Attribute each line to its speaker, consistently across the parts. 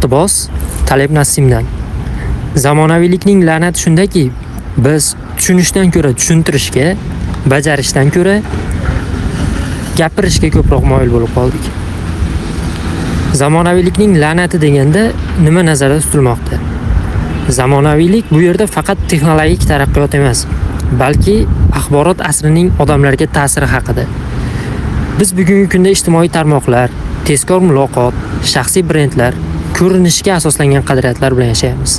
Speaker 1: Iqtibos Taleb Nassimdan. Zamonaviylikning la'nati shundaki, biz tushunishdan ko'ra tushuntirishga, bajarishdan ko'ra gapirishga ko'proq moyil bo'lib qoldik. Zamonaviylikning la'nati deganda nima nazarda tutilmoqda? Zamonaviylik bu yerda faqat texnologik taraqqiyot emas, balki axborot asrining odamlarga ta'siri haqida. Biz bugungi kunda ijtimoiy tarmoqlar, tezkor muloqot, shaxsiy brendlar, ko'rinishga asoslangan qadriyatlar bilan yashaymiz.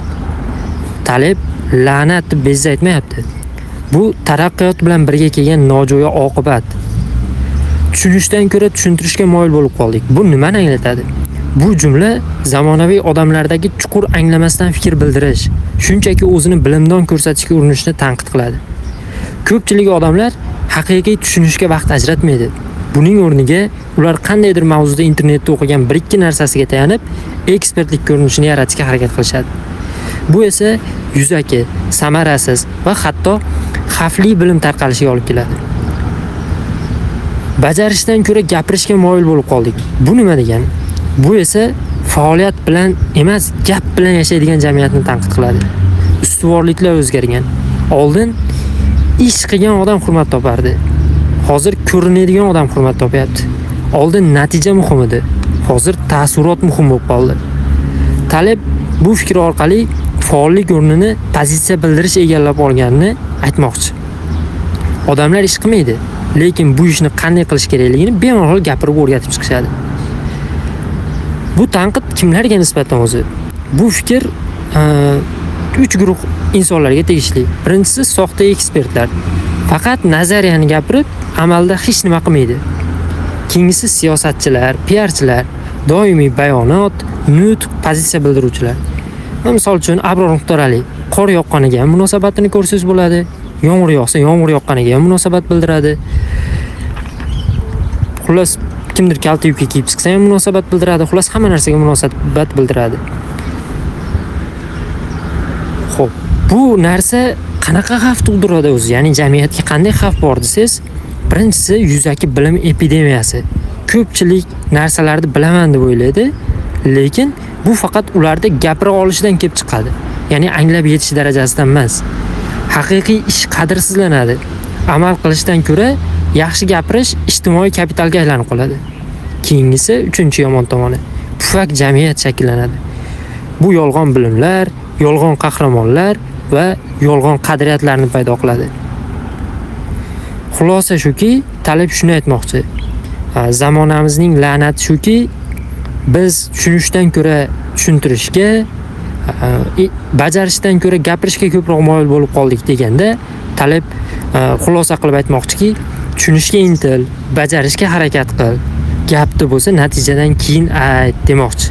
Speaker 1: Taleb la'nat deb bezza aytmayapti. Bu taraqqiyot bilan birga kelgan nojo'ya oqibat. Tushunishdan ko'ra tushuntirishga moyil bo'lib qoldik. Bu nimani anglatadi? Bu jumla zamonaviy odamlardagi chuqur anglamasdan fikr bildirish, shunchaki o'zini bilimdon ko'rsatishga urinishni tanqid qiladi. Ko'pchilik odamlar haqiqiy tushunishga vaqt ajratmaydi. Buning o'rniga ular qandaydir mavzuda internetda o'qigan bir-ikki narsasiga tayanib, ekspertlik ko'rinishini yaratishga harakat qilishadi. Bu esa yuzaki, samarasiz va hatto xavfli bilim tarqalishiga olib keladi. Bajarishdan ko'ra gapirishga moyil bo'lib qoldik. Bu nima degani? Bu esa faoliyat bilan emas, gap bilan yashaydigan jamiyatni tanqid qiladi. Ustuvorliklar o'zgargan. Oldin ish qilgan odam hurmat topardi. Hozir ko'rinadigan odam hurmat topyapti. Oldin natija muhim edi. Hozir ta'ssurot muhim bo'lib qoldi. Taleb bu fikr orqali faollik o'rnini pozitsiya bildirish egallab olganini aytmoqchi. Odamlar ish qilmaydi, lekin bu ishni qanday qilish kerakligini bemalol gapirib o'rgatib chiqishadi. Bu tanqid kimlarga nisbatan o'zi? Bu fikr 3 guruh insonlarga tegishli. Birinchisi soxta ekspertlar. Faqat nazariyani gapirib, amalda hech nima qilmaydi. Keyingisi siyosatchilar, PRchilar, doimiy bayonot, nutq, pozitsiya bildiruvchilar. Misol uchun Abror Muxtorali qor yoqqaniga ham munosabatini ko'rsangiz bo'ladi. Yomg'ir yoqsa, yomg'ir yoqqaniga ham munosabat bildiradi. Xullas, kimdir kalta yubka kiyib chiqsa ham munosabat bildiradi. Xullas, hamma narsaga munosabat bildiradi. Xo'p, bu narsa qanaqa xavf tug'diradi o'zi? Ya'ni jamiyatga qanday xavf bor desangiz, birinchisi yuzaki bilim epidemiyasi. Ko'pchilik narsalarni bilaman deb o'ylaydi, lekin bu faqat ularda gapira olishidan kelib chiqadi. Ya'ni anglab yetish darajasidan emas. Haqiqiy ish qadrsizlanadi. Amal qilishdan ko'ra yaxshi gapirish ijtimoiy kapitalga aylanib qoladi. Keyingisi uchinchi yomon tomoni. Pufak jamiyat shakllanadi. Bu yolg'on bilimlar, yolg'on qahramonlar va yolg'on qadriyatlarni paydo qiladi. Xulosa shuki, Taleb shuni aytmoqchi. Zamonamizning la'nati shuki, biz tushunishdan ko'ra tushuntirishga, bajarishdan ko'ra gapirishga ko'proq moyil bo'lib qoldik deganda, Taleb xulosa qilib aytmoqchiki, tushunishga intil, bajarishga harakat qil. Gapni bo'lsa natijadan keyin ayt demoqchi.